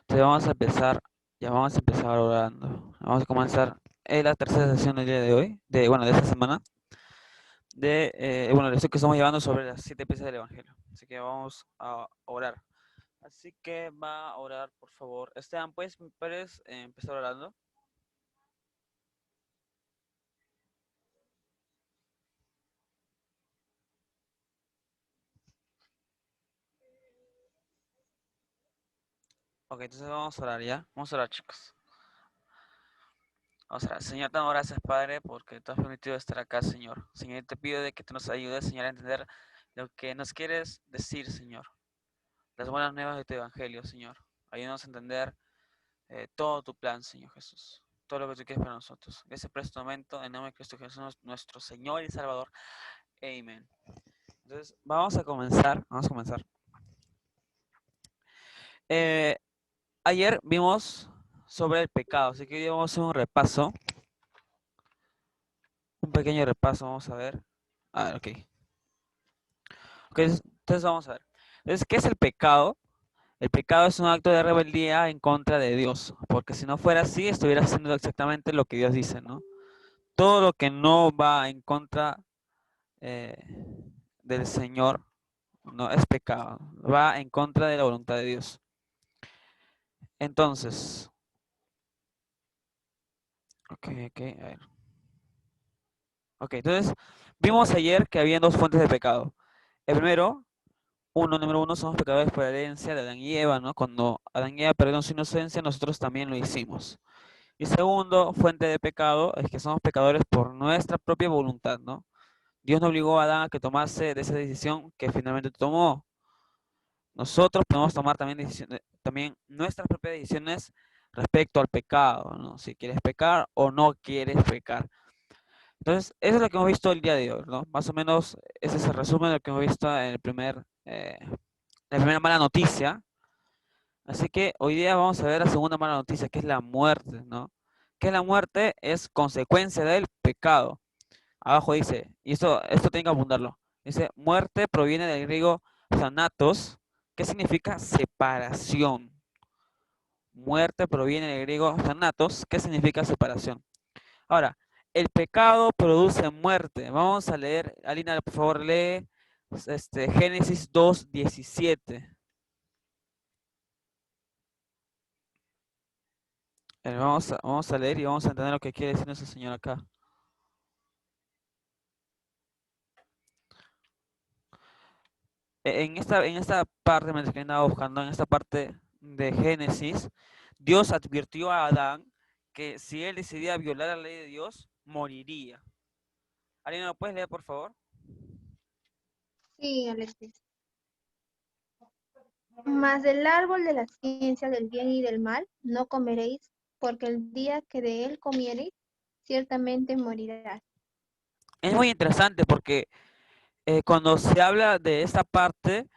Entonces vamos a empezar orando. Vamos a comenzar la tercera sesión del día de hoy, de esta semana, la lección que estamos llevando sobre las 7 piezas del Evangelio. Así que vamos a orar. Así que va a orar, por favor. Esteban, ¿puedes empezar orando? Ok, entonces vamos a orar ya. Vamos a orar, chicos. Vamos a orar. Señor, te damos gracias, Padre, porque tú has permitido estar acá, Señor. Señor, te pido de que tú nos ayudes, Señor, a entender lo que nos quieres decir, Señor. Las buenas nuevas de tu Evangelio, Señor. Ayúdanos a entender todo tu plan, Señor Jesús. Todo lo que tú quieres para nosotros. Gracias por este momento. En nombre de Cristo Jesús, nuestro Señor y Salvador. Amén. Entonces, vamos a comenzar. Vamos a comenzar. Eh, Ayer vimos sobre el pecado, así que hoy vamos a hacer un repaso. Un pequeño repaso, vamos a ver. Ok. Entonces vamos a ver. Entonces, ¿qué es el pecado? El pecado es un acto de rebeldía en contra de Dios, porque si no fuera así, estuviera haciendo exactamente lo que Dios dice, ¿no? Todo lo que no va en contra eh, del Señor no es pecado, va en contra de la voluntad de Dios. Entonces, ok, a ver. Ok, entonces vimos ayer que había dos fuentes de pecado. El primero, número uno, somos pecadores por herencia de Adán y Eva, ¿no? Cuando Adán y Eva perdieron su inocencia, nosotros también lo hicimos. Y segundo, fuente de pecado, es que somos pecadores por nuestra propia voluntad, ¿no? Dios no obligó a Adán a que tomase de esa decisión que finalmente tomó. Nosotros podemos tomar también decisiones, también nuestras propias decisiones respecto al pecado, ¿no? Si quieres pecar o no quieres pecar. Entonces, eso es lo que hemos visto el día de hoy, ¿no? Más o menos ese es el resumen de lo que hemos visto en la primera mala noticia. Así que hoy día vamos a ver la segunda mala noticia, que es la muerte, ¿no? Que la muerte es consecuencia del pecado. Abajo dice, y esto tiene que apuntarlo, dice, muerte proviene del griego thanatos, que significa separación. Muerte proviene del griego thanatos, que significa separación. Ahora, el pecado produce muerte. Vamos a leer, Alina, por favor, lee Génesis 2:17. Vamos a leer y vamos a entender lo que quiere decir ese señor acá. En esta parte, mientras que andaba buscando, en esta parte de Génesis, Dios advirtió a Adán que si él decidía violar la ley de Dios, moriría. ¿Alguien lo puedes leer, por favor? Sí, Alexis. Mas del árbol de la ciencia del bien y del mal no comeréis, porque el día que de él comiereis, ciertamente morirás. Es muy interesante porque cuando se habla de esta parte,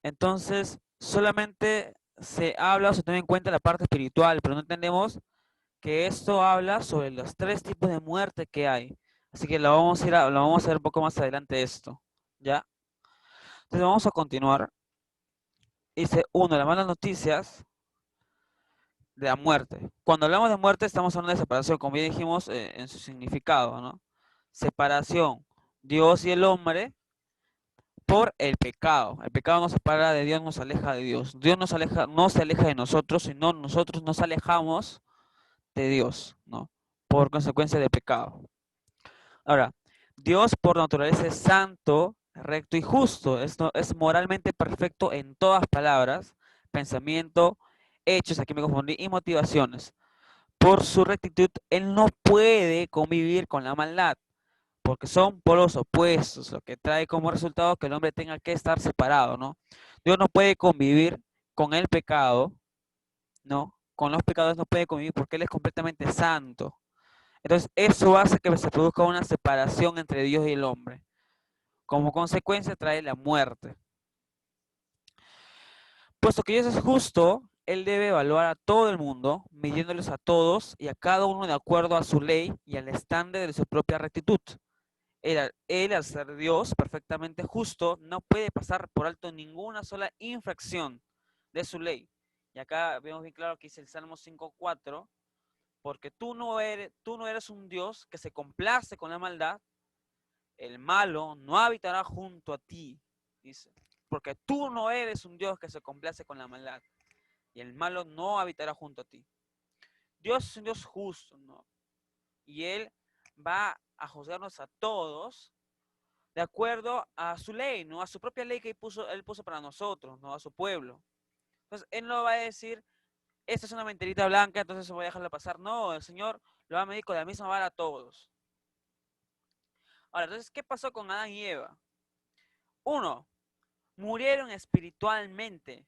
entonces solamente se habla o se toma en cuenta la parte espiritual, pero no entendemos que esto habla sobre los 3 tipos de muerte que hay. Así que lo vamos a ver un poco más adelante esto, ¿ya? Entonces vamos a continuar. Dice, uno, las malas noticias de la muerte. Cuando hablamos de muerte estamos hablando de separación, como ya dijimos en su significado, ¿no? Separación, Dios y el hombre por el pecado. El pecado nos separa de Dios, nos aleja de Dios. Dios no se aleja de nosotros, sino nosotros nos alejamos de Dios, ¿no? Por consecuencia del pecado. Ahora, Dios por naturaleza es santo, recto y justo. Esto es moralmente perfecto en todas palabras, pensamiento, hechos, aquí me confundí, y motivaciones. Por su rectitud, Él no puede convivir con la maldad, porque son polos opuestos, lo que trae como resultado que el hombre tenga que estar separado, ¿no? Dios no puede convivir con el pecado, ¿no? Con los pecados no puede convivir porque Él es completamente santo. Entonces, eso hace que se produzca una separación entre Dios y el hombre. Como consecuencia, trae la muerte. Puesto que Dios es justo, Él debe evaluar a todo el mundo, midiéndoles a todos y a cada uno de acuerdo a su ley y al estándar de su propia rectitud. Él, al ser Dios perfectamente justo, no puede pasar por alto ninguna sola infracción de su ley, Y acá vemos bien claro que dice el Salmo 5:4, porque tú no eres un Dios que se complace con la maldad, el malo no habitará junto a ti, dice. Porque tú no eres un Dios que se complace con la maldad, y el malo no habitará junto a ti. Dios es un Dios justo, ¿no? Y Él va a juzgarnos a todos de acuerdo a su ley, ¿no? A su propia ley que Él puso para nosotros, ¿no? A su pueblo. Entonces, Él no va a decir, esta es una mentirita blanca, entonces voy a dejarla pasar. No, el Señor lo va a medir con la misma vara a todos. Ahora, entonces, ¿qué pasó con Adán y Eva? Uno, murieron espiritualmente,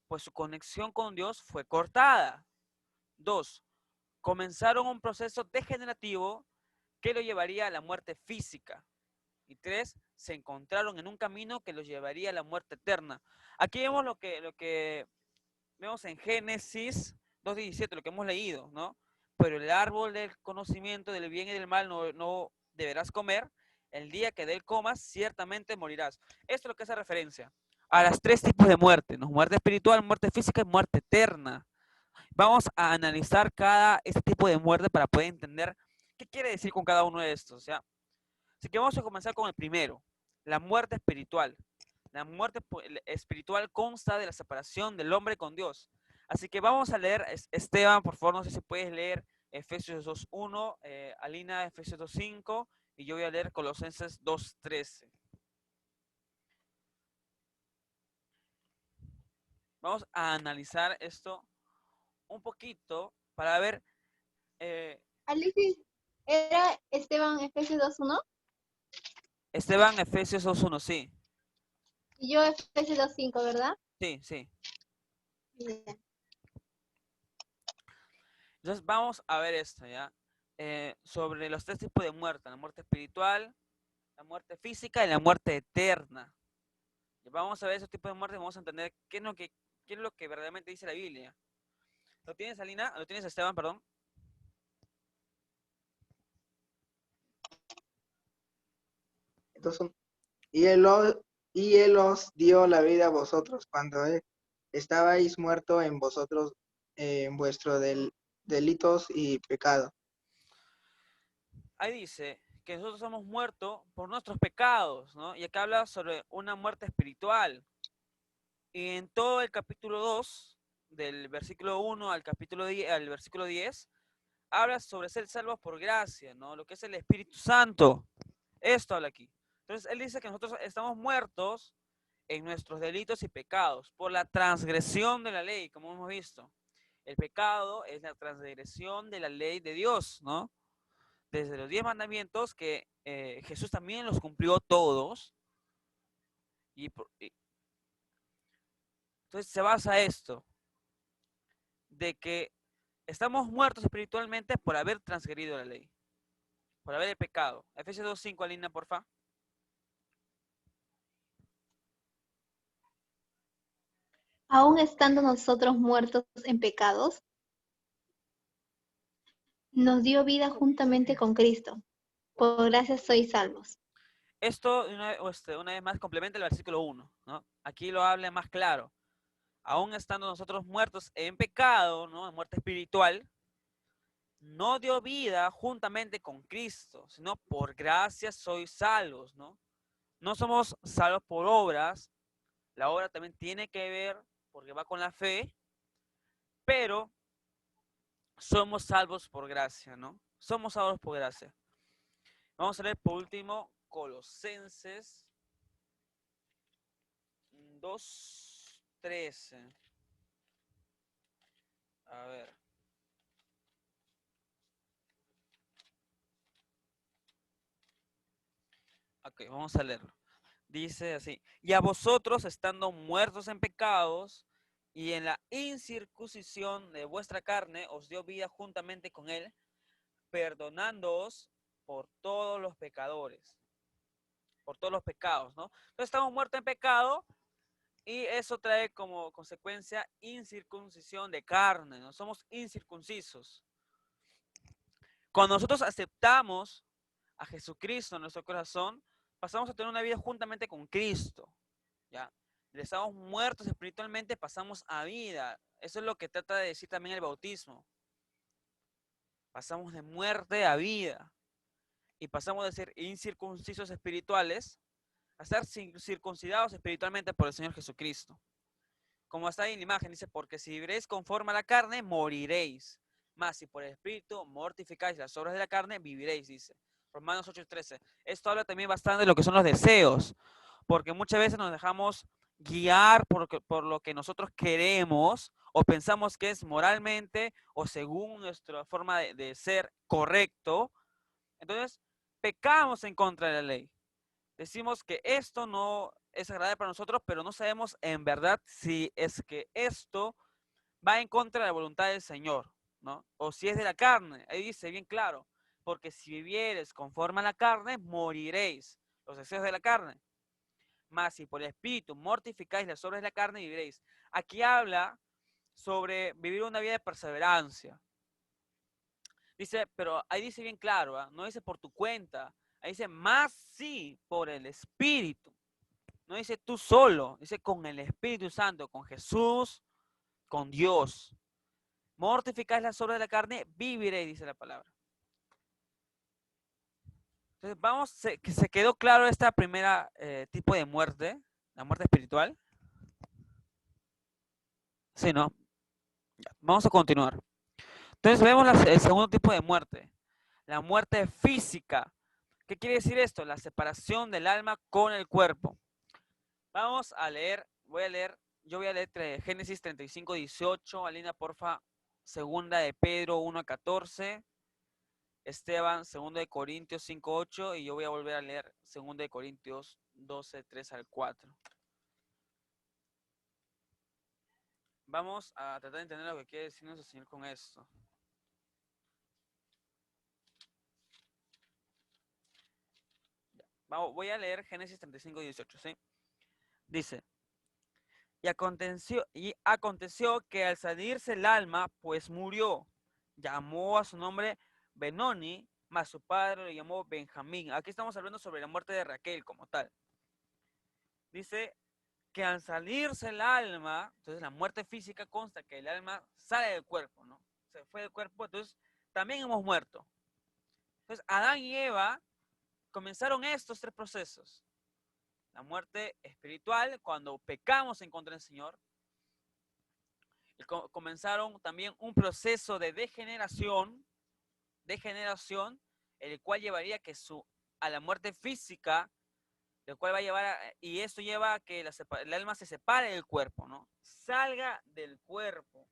pues su conexión con Dios fue cortada. Dos, comenzaron un proceso degenerativo que lo llevaría a la muerte física. Y tres, se encontraron en un camino que los llevaría a la muerte eterna. Aquí vemos lo que vemos en Génesis 2:17, lo que hemos leído, ¿no? Pero el árbol del conocimiento del bien y del mal no deberás comer. El día que de él comas, ciertamente morirás. Esto es lo que hace referencia a las tres tipos de muerte, ¿no? Muerte espiritual, muerte física y muerte eterna. Vamos a analizar este tipo de muerte para poder entender qué quiere decir con cada uno de estos, ¿ya? Así que vamos a comenzar con el primero, la muerte espiritual. La muerte espiritual consta de la separación del hombre con Dios. Así que vamos a leer, Esteban, por favor, no sé si puedes leer Efesios 2:1, Alina Efesios 2:5 y yo voy a leer Colosenses 2:13. Vamos a analizar esto un poquito para ver. Alexis, ¿era Esteban Efesios 2:1? Esteban Efesios 2:1, sí, Y yo Efesios 2:5, ¿verdad? sí, sí. Bien. Entonces vamos a ver esto, ¿ya? Sobre los tres tipos de muerte, la muerte espiritual, la muerte física y la muerte eterna. Y vamos a ver esos tipos de muerte y vamos a entender qué es lo que verdaderamente dice la Biblia. ¿Lo tienes, Alina? ¿Lo tienes, Esteban, perdón? Entonces, y él os dio la vida a vosotros cuando estabais muertos en vosotros, en vuestros delitos y pecados. Ahí dice que nosotros somos muertos por nuestros pecados, ¿no? Y acá habla sobre una muerte espiritual. Y en todo el capítulo 2, del versículo 1 al capítulo 10, al versículo 10, habla sobre ser salvos por gracia, ¿no? Lo que es el Espíritu Santo. Esto habla aquí. Entonces, él dice que nosotros estamos muertos en nuestros delitos y pecados por la transgresión de la ley, como hemos visto. El pecado es la transgresión de la ley de Dios, ¿no? Desde los 10 mandamientos que Jesús también los cumplió todos. Entonces se basa esto, de que estamos muertos espiritualmente por haber transgredido la ley, por haber pecado. Efesios 2:5, Alina, porfa. Aún estando nosotros muertos en pecados, nos dio vida juntamente con Cristo. Por gracia sois salvos. Esto, una vez más, complementa el versículo 1, ¿no? Aquí lo habla más claro. Aún estando nosotros muertos en pecado, ¿no? En muerte espiritual, no dio vida juntamente con Cristo, sino por gracia sois salvos, ¿no? No somos salvos por obras, la obra también tiene que ver porque va con la fe, pero somos salvos por gracia, ¿no? Somos salvos por gracia. Vamos a leer por último Colosenses 2:13. A ver. Ok, vamos a leerlo. Dice así, y a vosotros estando muertos en pecados y en la incircuncisión de vuestra carne, os dio vida juntamente con él, perdonándoos por todos los pecadores, por todos los pecados, ¿no? Entonces estamos muertos en pecado y eso trae como consecuencia incircuncisión de carne, ¿no? Somos incircuncisos. Cuando nosotros aceptamos a Jesucristo en nuestro corazón, pasamos a tener una vida juntamente con Cristo, ¿ya? Estamos muertos espiritualmente, pasamos a vida. Eso es lo que trata de decir también el bautismo. Pasamos de muerte a vida. Y pasamos de ser incircuncisos espirituales a ser circuncidados espiritualmente por el Señor Jesucristo. Como está ahí en la imagen, dice, porque si viviréis conforme a la carne, moriréis. Mas si por el Espíritu mortificáis las obras de la carne, viviréis, dice. Romanos 8:13. Esto habla también bastante de lo que son los deseos, porque muchas veces nos dejamos guiar por lo que nosotros queremos o pensamos que es moralmente o según nuestra forma de ser correcto. Entonces, pecamos en contra de la ley. Decimos que esto no es agradable para nosotros, pero no sabemos en verdad si es que esto va en contra de la voluntad del Señor, ¿no? O si es de la carne. Ahí dice bien claro, porque si vivieres conforme a la carne, moriréis. Los deseos de la carne. Mas si por el Espíritu mortificáis las obras de la carne, viviréis. Aquí habla sobre vivir una vida de perseverancia. Dice, pero ahí dice bien claro, ¿eh? No dice por tu cuenta. Ahí dice, más sí por el Espíritu. No dice tú solo, dice con el Espíritu Santo, con Jesús, con Dios. Mortificáis las obras de la carne, viviréis, dice la palabra. Entonces, vamos, se quedó claro esta primera tipo de muerte, la muerte espiritual. Sí, ¿no? Ya, vamos a continuar. Entonces vemos el segundo tipo de muerte, la muerte física. ¿Qué quiere decir esto? La separación del alma con el cuerpo. Vamos a leer, yo voy a leer Génesis 35:18, Alina, porfa, segunda de Pedro 1:14, Esteban, segunda de Corintios 5:8, y yo voy a volver a leer segunda de Corintios 12:3-4. Vamos a tratar de entender lo que quiere decirnos el Señor con esto. Voy a leer Génesis 35:18, ¿sí? Dice, y aconteció que al salirse el alma, pues murió. Llamó a su nombre Benoni, mas su padre lo llamó Benjamín. Aquí estamos hablando sobre la muerte de Raquel como tal. Dice que al salirse el alma, entonces la muerte física consta que el alma sale del cuerpo, ¿no? Se fue del cuerpo, entonces también hemos muerto. Entonces Adán y Eva comenzaron estos tres procesos. La muerte espiritual, cuando pecamos en contra del Señor. Y comenzaron también un proceso de degeneración, el cual llevaría a la muerte física, el cual va a llevar y esto lleva a que el alma se separe del cuerpo, ¿no? Salga del cuerpo.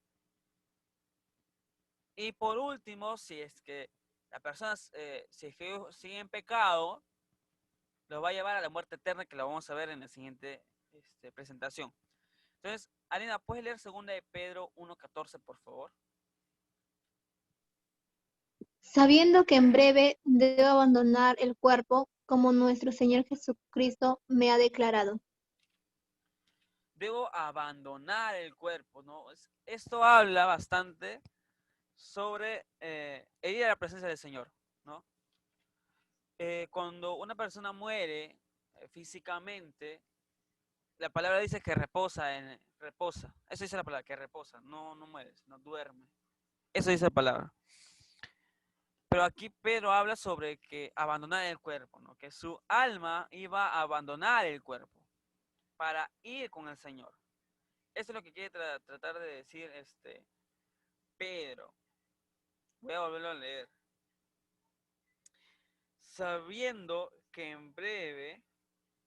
Y por último, si es que la persona, si es que sigue en pecado, lo va a llevar a la muerte eterna, que la vamos a ver en la siguiente presentación. Entonces, Alina, ¿puedes leer 2 de Pedro 1:14, por favor? Sabiendo que en breve debo abandonar el cuerpo, como nuestro Señor Jesucristo me ha declarado. Debo abandonar el cuerpo, ¿no? Esto habla bastante sobre ir a la presencia del Señor, ¿no? Cuando una persona muere físicamente, la palabra dice que reposa, reposa. Eso dice la palabra, que reposa, no mueres, no duerme. Eso dice la palabra. Pero aquí Pedro habla sobre que abandonar el cuerpo, ¿no? Que su alma iba a abandonar el cuerpo para ir con el Señor. Eso es lo que quiere tratar de decir Pedro. Voy a volverlo a leer. Sabiendo que en breve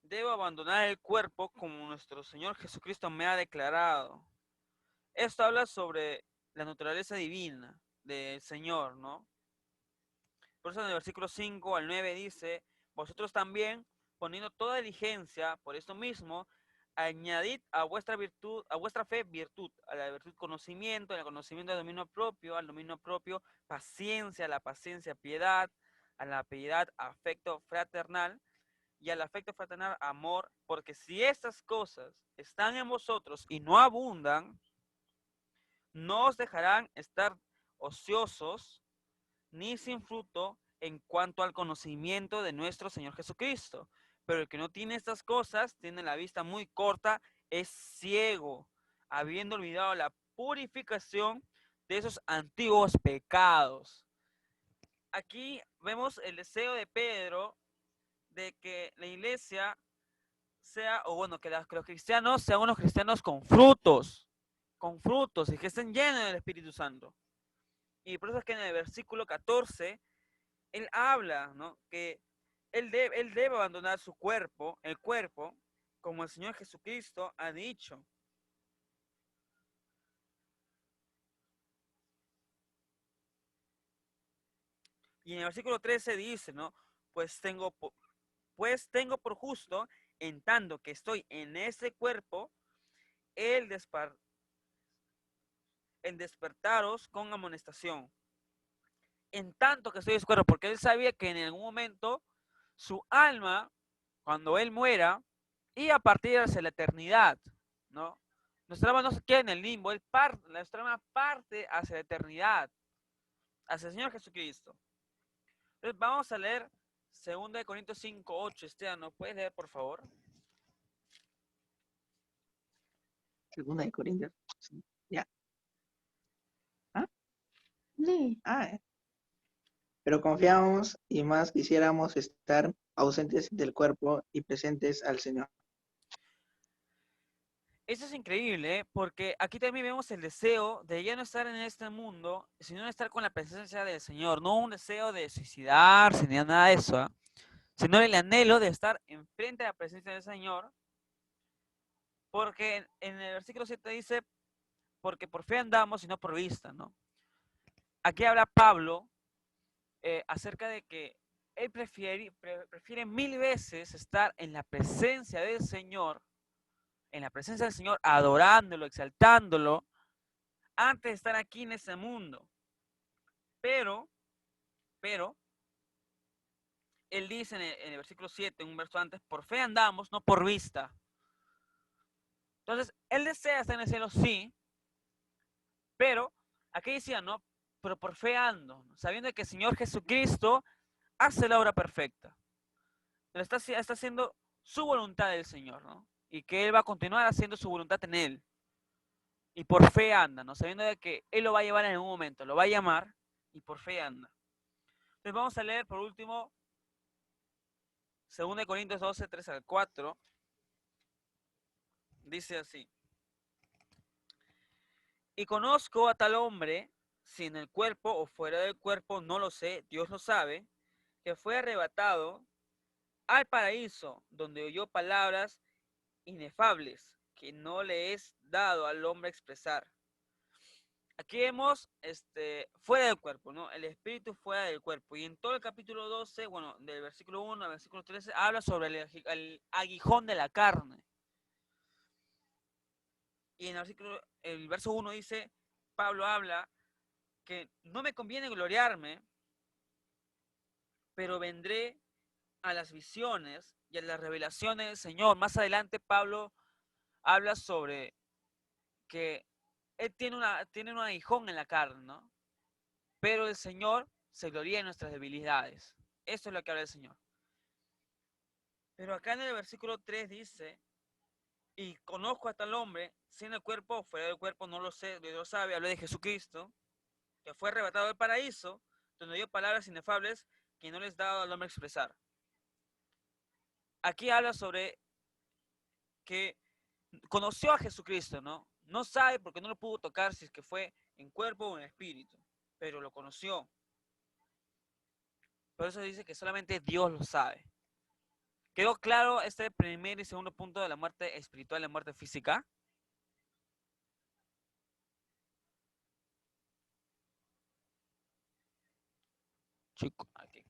debo abandonar el cuerpo como nuestro Señor Jesucristo me ha declarado. Esto habla sobre la naturaleza divina del Señor, ¿no? Por eso en el versículo 5 al 9 dice, vosotros también, poniendo toda diligencia por esto mismo, añadid a vuestra virtud, a vuestra fe virtud, a la virtud conocimiento, al conocimiento dominio propio, al dominio propio paciencia, a la paciencia piedad, a la piedad afecto fraternal y al afecto fraternal amor, porque si estas cosas están en vosotros y no abundan, no os dejarán estar ociosos ni sin fruto en cuanto al conocimiento de nuestro Señor Jesucristo. Pero el que no tiene estas cosas tiene la vista muy corta es ciego, habiendo olvidado la purificación de esos antiguos pecados. Aquí vemos el deseo de Pedro de que la iglesia sea, o bueno, que los cristianos sean unos cristianos con frutos y que estén llenos del Espíritu Santo. Y por eso es que en el versículo 14, él habla, ¿no? Que él debe abandonar su cuerpo, el cuerpo, como el Señor Jesucristo ha dicho. Y en el versículo 13 dice, ¿no? Pues tengo por justo, en tanto que estoy en ese cuerpo, el, el despertaros con amonestación. En tanto que estoy en ese cuerpo, porque él sabía que en algún momento su alma, cuando él muera, iba a partir hacia la eternidad, ¿no? Nuestra alma no se queda en el limbo, nuestra alma parte hacia la eternidad, hacia el Señor Jesucristo. Entonces vamos a leer 2 Corintios 5:8. Esteban, ¿no puedes leer, por favor? Segunda de Corintios. Sí, ya. Sí. Pero confiamos y más quisiéramos estar ausentes del cuerpo y presentes al Señor. Eso es increíble, ¿eh? Porque aquí también vemos el deseo de ya no estar en este mundo, sino estar con la presencia del Señor. No un deseo de suicidarse ni nada de eso, ¿eh? Sino el anhelo de estar enfrente de la presencia del Señor. Porque en el versículo 7 dice, porque por fe andamos y no por vista, ¿no? Aquí habla Pablo acerca de que él prefiere 1000 veces estar en la presencia del Señor, adorándolo, exaltándolo, antes de estar aquí en este mundo. Pero, él dice en el versículo 7, un verso antes, por fe andamos, no por vista. Entonces, él desea estar en el cielo, sí, pero aquí decía, no, pero por fe ando, sabiendo que el Señor Jesucristo hace la obra perfecta. Está haciendo su voluntad del Señor, ¿no? Y que Él va a continuar haciendo su voluntad en Él. Y por fe anda, ¿no? Sabiendo de que Él lo va a llevar en algún momento, lo va a llamar y por fe anda. Entonces vamos a leer por último 2 Corintios 12, 3 al 4. Dice así. Y conozco a tal hombre, si en el cuerpo o fuera del cuerpo, no lo sé, Dios lo sabe, que fue arrebatado al paraíso, donde oyó palabras inefables que no le es dado al hombre expresar. Aquí vemos fuera del cuerpo, ¿no? El espíritu fuera del cuerpo. Y en todo el capítulo 12, bueno, del versículo 1 al versículo 13, habla sobre el aguijón de la carne. Y en el verso 1 dice, Pablo habla que no me conviene gloriarme, pero vendré a las visiones y a las revelaciones del Señor. Más adelante Pablo habla sobre que él tiene un aguijón en la carne, ¿no? Pero el Señor se gloría en nuestras debilidades. Eso es lo que habla el Señor. Pero acá en el versículo 3 dice, y conozco a tal hombre, si en el cuerpo o fuera del cuerpo, no lo sé, Dios lo sabe, hablé de Jesucristo, que fue arrebatado del paraíso, donde dio palabras inefables que no les daba al hombre expresar. Aquí habla sobre que conoció a Jesucristo, ¿no? No sabe porque no lo pudo tocar si es que fue en cuerpo o en espíritu, pero lo conoció. Por eso dice que solamente Dios lo sabe. ¿Quedó claro este primer y segundo punto de la muerte espiritual y la muerte física? Chico, aquí.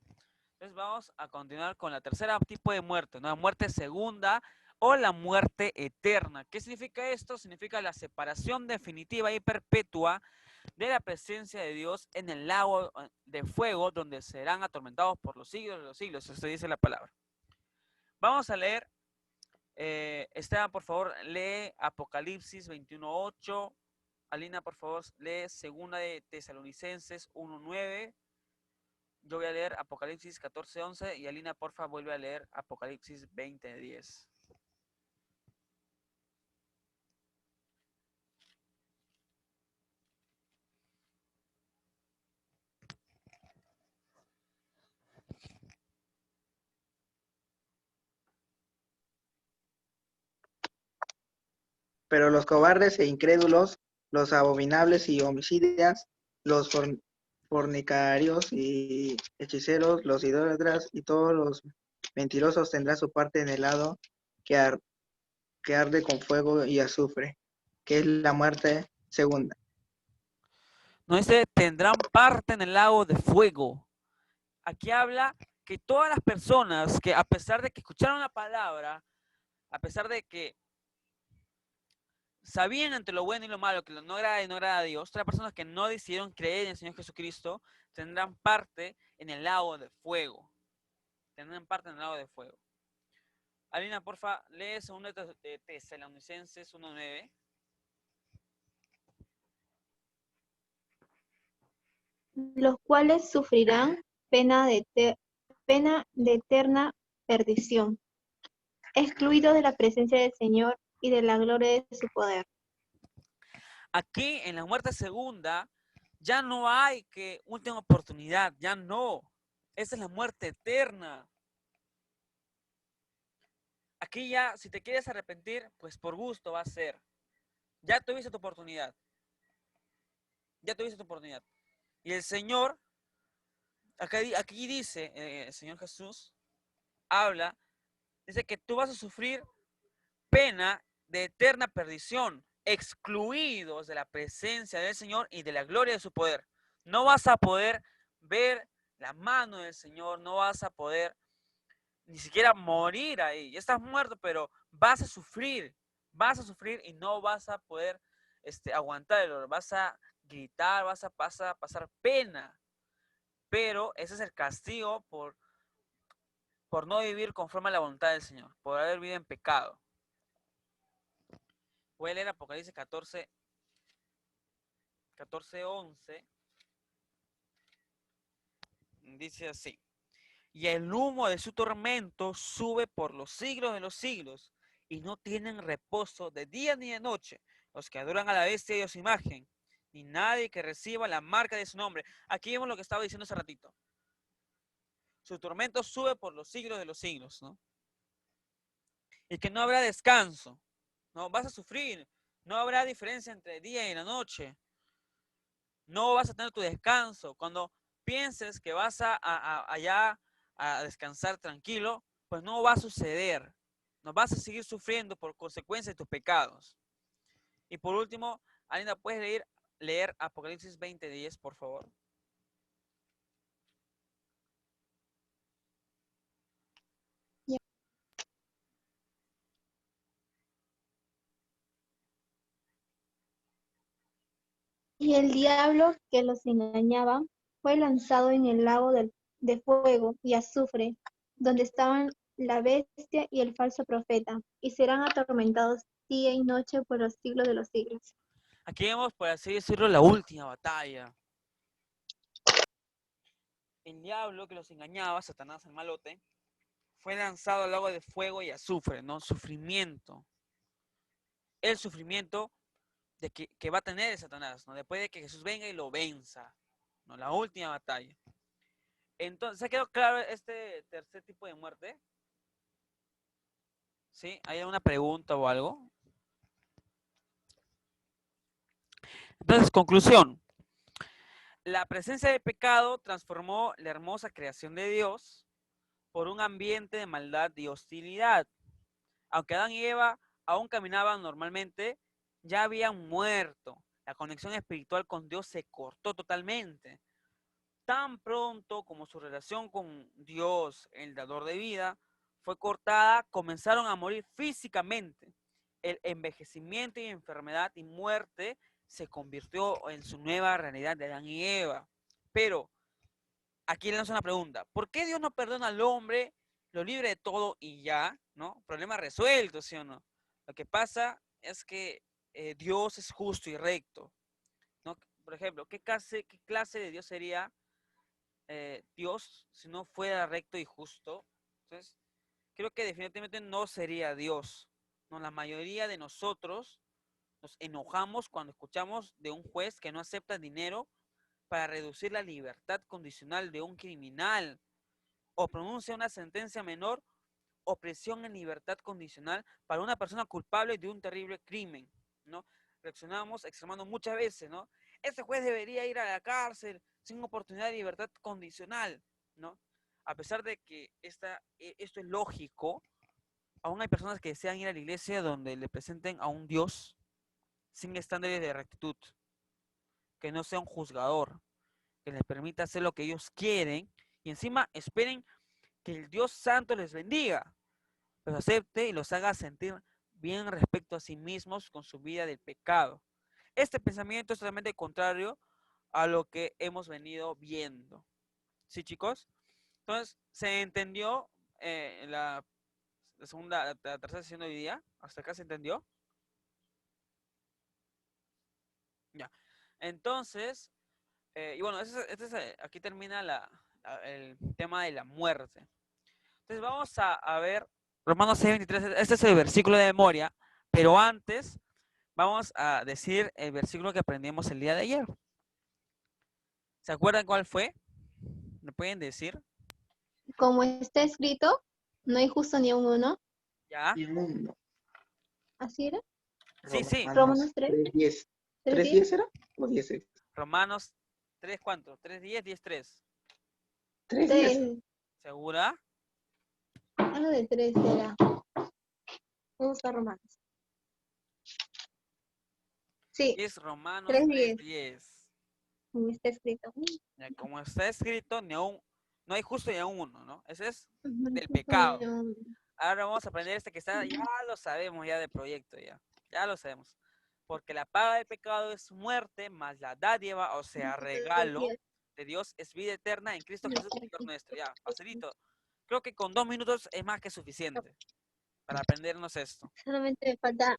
Entonces vamos a continuar con la tercera tipo de muerte, ¿no? La muerte segunda o la muerte eterna. ¿Qué significa esto? Significa la separación definitiva y perpetua de la presencia de Dios en el lago de fuego donde serán atormentados por los siglos de los siglos. Eso dice la palabra. Vamos a leer, Esteban, por favor, lee Apocalipsis 21:8. Alina, por favor, lee 2 de Tesalonicenses 1:9. Yo voy a leer Apocalipsis 14:11 y Alina, porfa, vuelve a leer Apocalipsis 20:10. Pero los cobardes e incrédulos, los abominables y homicidas, los fornicarios y hechiceros, los idólatras y todos los mentirosos tendrán su parte en el lado que, que arde con fuego y azufre, que es la muerte segunda. No dice, tendrán parte en el lago de fuego. Aquí habla que todas las personas que a pesar de que escucharon la palabra, a pesar de que sabían entre lo bueno y lo malo, que no agrada y no agrada a Dios, todas las personas que no decidieron creer en el Señor Jesucristo, tendrán parte en el lago de fuego. Tendrán parte en el lago de fuego. Alina, porfa, lee 2 Tesalonicenses 1:9. Los cuales sufrirán pena de eterna perdición, excluidos de la presencia del Señor y de la gloria de su poder. Aquí en la muerte segunda ya no hay que última oportunidad, ya no. Esa es la muerte eterna. Aquí ya, si te quieres arrepentir, pues por gusto va a ser. Ya tuviste tu oportunidad. Ya tuviste tu oportunidad. Y el Señor, aquí dice, el Señor Jesús, habla, dice que tú vas a sufrir pena de eterna perdición, excluidos de la presencia del Señor y de la gloria de su poder. No vas a poder ver la mano del Señor, no vas a poder ni siquiera morir ahí. Ya estás muerto, pero vas a sufrir y no vas a poder aguantar el dolor. Vas a gritar, vas a pasar pena. Pero ese es el castigo por no vivir conforme a la voluntad del Señor, por haber vivido en pecado. Voy a leer Apocalipsis 14:11. Dice así. Y el humo de su tormento sube por los siglos de los siglos, y no tienen reposo de día ni de noche los que adoran a la bestia y a su imagen, ni nadie que reciba la marca de su nombre. Aquí vemos lo que estaba diciendo hace ratito. Su tormento sube por los siglos de los siglos, ¿no? Y que no habrá descanso, ¿no? Vas a sufrir, no habrá diferencia entre día y la noche. No vas a tener tu descanso. Cuando pienses que vas allá a descansar tranquilo, pues no va a suceder. No vas a seguir sufriendo por consecuencia de tus pecados. Y por último, Alina, ¿puedes leer Apocalipsis 20:10, por favor? Y el diablo que los engañaba fue lanzado en el lago de fuego y azufre, donde estaban la bestia y el falso profeta, y serán atormentados día y noche por los siglos de los siglos. Aquí vemos, por así decirlo, la última batalla. El diablo que los engañaba, Satanás el malote, fue lanzado al lago de fuego y azufre, ¿no? Sufrimiento. El sufrimiento que va a tener Satanás, ¿no? Después de que Jesús venga y lo venza, ¿no? La última batalla. Entonces, ¿se ha quedado claro este tercer tipo de muerte? ¿Sí? ¿Hay alguna pregunta o algo? Entonces, conclusión. La presencia del pecado transformó la hermosa creación de Dios por un ambiente de maldad y hostilidad. Aunque Adán y Eva aún caminaban normalmente, ya habían muerto. La conexión espiritual con Dios se cortó totalmente. Tan pronto como su relación con Dios, el dador de vida, fue cortada, comenzaron a morir físicamente. El envejecimiento y enfermedad y muerte se convirtió en su nueva realidad de Adán y Eva. Pero aquí le lanzo una pregunta. ¿Por qué Dios no perdona al hombre, lo libre de todo y ya? ¿No? Problema resuelto, ¿sí o no? Lo que pasa es que Dios es justo y recto, ¿no? Por ejemplo, qué clase de Dios sería Dios si no fuera recto y justo? Entonces, creo que definitivamente no sería Dios. ¿No? La mayoría de nosotros nos enojamos cuando escuchamos de un juez que no acepta dinero para reducir la libertad condicional de un criminal o pronuncia una sentencia menor o prisión en libertad condicional para una persona culpable de un terrible crimen. ¿no? Reaccionamos extremando muchas veces, ¿no? Este juez debería ir a la cárcel sin oportunidad de libertad condicional, ¿no? A pesar de que esto es lógico, aún hay personas que desean ir a la iglesia donde le presenten a un Dios sin estándares de rectitud, que no sea un juzgador, que les permita hacer lo que ellos quieren y encima esperen que el Dios Santo les bendiga, los acepte y los haga sentir bien respecto a sí mismos con su vida del pecado. Este pensamiento es totalmente contrario a lo que hemos venido viendo. ¿Sí, chicos? Entonces, ¿se entendió la segunda, la tercera sesión de hoy día? ¿Hasta acá se entendió? Ya. Entonces, y bueno, aquí termina el tema de la muerte. Entonces vamos a ver Romanos 6:23, este es el versículo de memoria, pero antes vamos a decir el versículo que aprendimos el día de ayer. ¿Se acuerdan cuál fue? ¿Me pueden decir? Como está escrito, no hay justo ni un uno. ¿Ya? Y mundo. ¿Así era? Sí, sí. Romanos 3, 3:10. 3:10. ¿3:10 era? ¿O 10? Romanos 3, ¿cuánto? 3:10, 10:3. 3:10. 3, ¿Segura? algo de 3 era. Vamos a Romanos. Sí, Es Romanos 3:10. 3:10. Como está escrito. Ya, como está escrito, no hay justo ni a uno, ¿no? Ese es No hay del justo ni pecado. un uno. Ahora vamos a aprender este que está, ya lo sabemos ya de proyecto, ya lo sabemos. Porque la paga del pecado es muerte, más la dádiva, o sea, regalo de Dios es vida eterna en Cristo Jesús, Señor nuestro. Ya, facilito. Creo que con 2 minutos es más que suficiente para aprendernos esto. Solamente me falta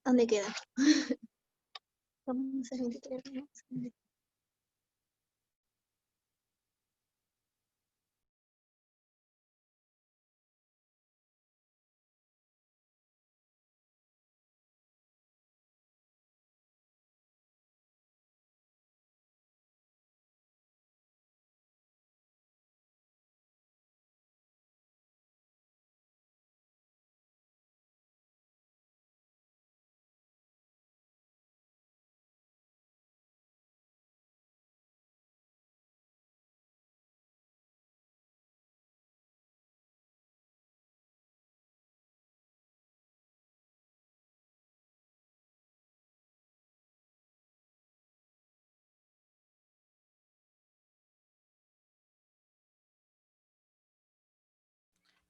dónde queda. Romanos 23.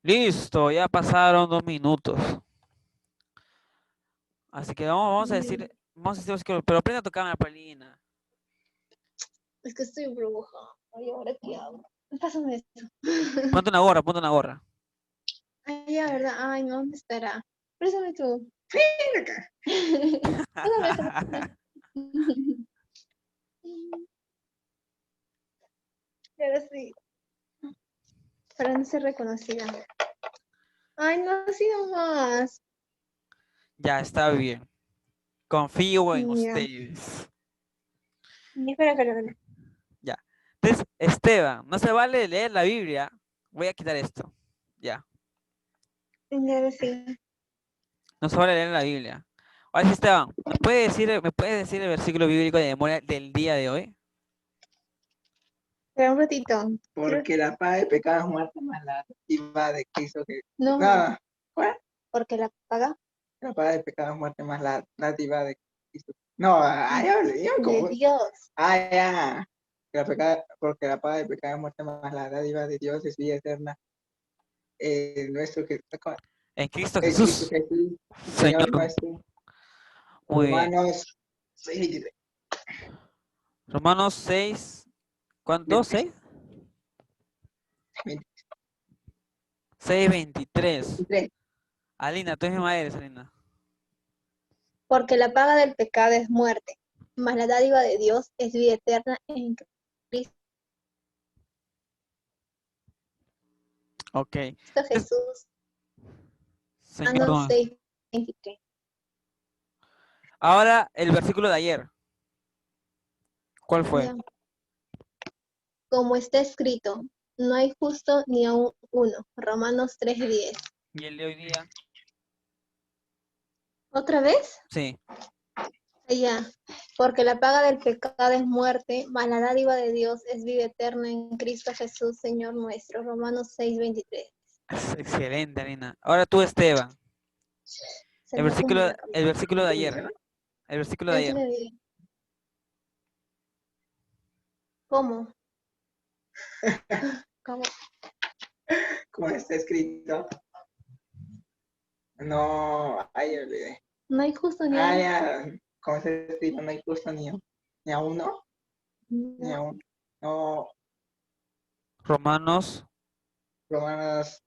Listo, ya pasaron 2 minutos. Así que vamos a decir, pero prende tu cámara, Paulina. Es que estoy bruja. Ay, ¿ahora qué hago? Pásame esto. Ponte una gorra, ponte una gorra. Ay, ya, ¿verdad? Ay, no, ¿dónde estará? Préstame tú. Ven acá. Pásame eso. Y ahora sí. Para no ser reconocida. Ay, no ha sido más. Ya está bien. Confío en Ya. ustedes. Espera. Ya. Entonces, Esteban, no se vale leer la Biblia. Voy a quitar esto. Ya. Y ahora sí. No se vale leer la Biblia. Ahora sí, Esteban, ¿me puedes decir el versículo bíblico de memoria del día de hoy? Espera un ratito. Porque la paga de pecado es muerte, más la dádiva de Cristo que... No, Nada. ¿Cuál? porque la paga La paga de pecado es muerte, más la dádiva de Cristo. No, ya de como... Dios. Ya. Porque la paga de pecado es muerte, más la dádiva de Dios es vida eterna. Nuestro que... En Cristo Cristo Jesús, Jesús, Señor Señor. nuestro. Muy bien. Romanos 6, Romanos 6, ¿cuánto? 6, 6:23. 23. Alina, tú misma eres, Alina. Porque la paga del pecado es muerte, mas la dádiva de Dios es vida eterna en Cristo Ok. Jesús. Señor Romanos nuestro. 6:23. Ahora el versículo de ayer. ¿Cuál fue? Ya. Como está escrito, no hay justo ni aun uno. Romanos 3:10. ¿Y el de hoy día? ¿Otra vez? Sí. Ya, porque la paga del pecado es muerte, mas la dádiva de Dios es vida eterna en Cristo Jesús, Señor nuestro. Romanos 6:23. Es excelente, Alina. Ahora tú, Esteban. Se me cumple la El cabeza. versículo de ayer. El versículo de Él ayer. tiene vida. ¿Cómo? ¿Cómo? Como está escrito. No, ay, olvidé. No hay justo ni Ah, hay. ya, como está escrito, no hay justo ni a uno, ni a No. uno. No, Romanos Romanos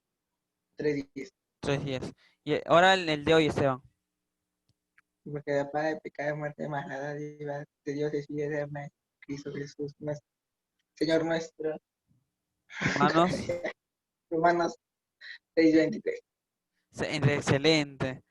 3:10. 3:10. Y ahora el de hoy, Esteban. Porque la paga de pecado es muerte, más la dádiva de Dios es vida eterna en Cristo Jesús, Señor nuestro. Romanos. Romanos 6:23. Excelente.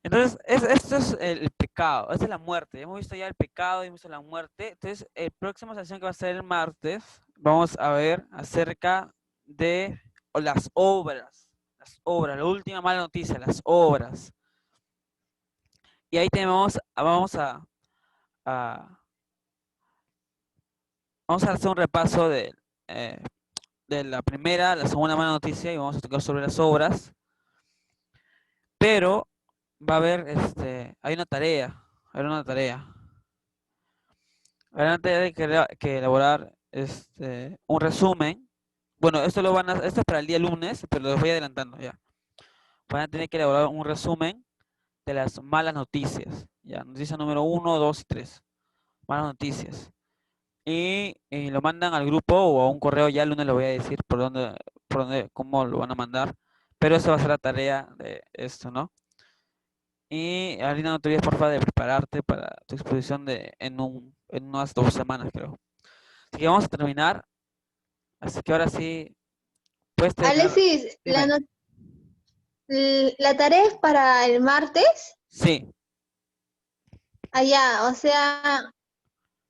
Entonces, esto es el pecado, esta es la muerte. Hemos visto ya el pecado, hemos visto la muerte. Entonces, la próxima sesión que va a ser el martes, vamos a ver acerca de las obras. Las obras, la última mala noticia, las obras. Y ahí tenemos, a- vamos a hacer un repaso eh, de la primera, la segunda mala noticia y vamos a tocar sobre las obras. Pero va a haber, hay una tarea, hay una tarea. Van a tener que elaborar un resumen. Bueno, esto es para el día lunes, pero lo voy adelantando ya. Van a tener que elaborar un resumen de las malas noticias. Ya, noticia número 1, 2 y 3. Malas noticias. Y lo mandan al grupo o a un correo. Ya el lunes les voy a decir cómo lo van a mandar. Pero esa va a ser la tarea de esto, ¿no? Y Alina, no te olvides, porfa, de prepararte para tu exposición en unas 2 semanas, creo. Así que vamos a terminar. Así que ahora sí, puedes terminar. Alexis, Dime. la tarea es para el martes. Sí, Allá, o sea,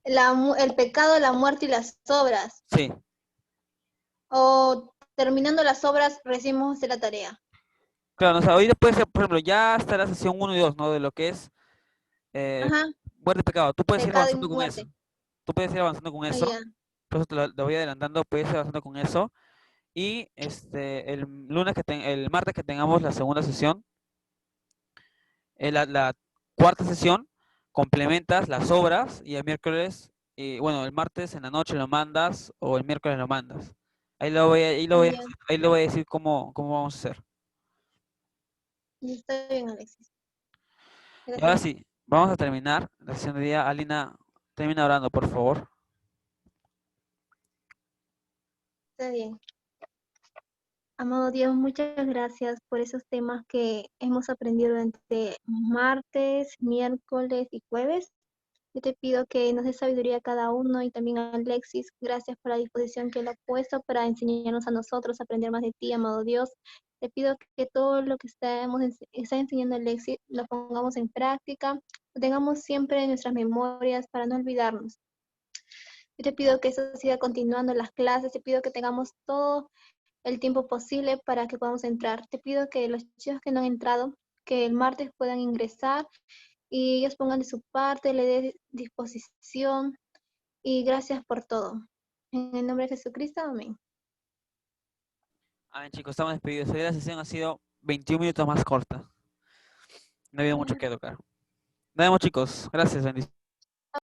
el pecado, la muerte y las obras. sí. O terminando las obras, recibimos la tarea. Claro, o sea, ahorita puede ser, por ejemplo, ya está la sesión 1 y 2, ¿no? De lo que es eh, Ajá, muerte y pecado. Tú puedes ir pecado y avanzando con eso. muerte. Tú puedes ir avanzando con eso. Allá, Por eso lo voy adelantando, puedes ir avanzando con eso. Y el martes que tengamos la segunda sesión, la cuarta sesión, complementas las obras y el miércoles, y bueno, el martes en la noche lo mandas o el miércoles lo mandas. allá. Ahí lo voy a decir cómo vamos a hacer. Está bien, Alexis. Y ahora Gracias. sí, vamos a terminar la sesión de día. Alina, termina orando, por favor. Está bien. Amado Dios, muchas gracias por esos temas que hemos aprendido durante martes, miércoles y jueves. Yo te pido que nos des sabiduría a cada uno y también a Alexis. Gracias por la disposición que él ha puesto para enseñarnos a nosotros a aprender más de ti, amado Dios. Te pido que todo lo que está enseñando Alexis lo pongamos en práctica, lo tengamos siempre en nuestras memorias para no olvidarnos. Yo te pido que eso siga continuando en las clases, te pido que tengamos todo el tiempo posible para que podamos entrar. Te pido que los chicos que no han entrado, que el martes puedan ingresar y ellos pongan de su parte, le dé disposición y gracias por todo. En el nombre de Jesucristo, amén. Amén, chicos, estamos despedidos. Hoy la sesión ha sido 21 minutos más corta. No ha habido mucho que tocar. Nos vemos, chicos. Gracias, bendiciones.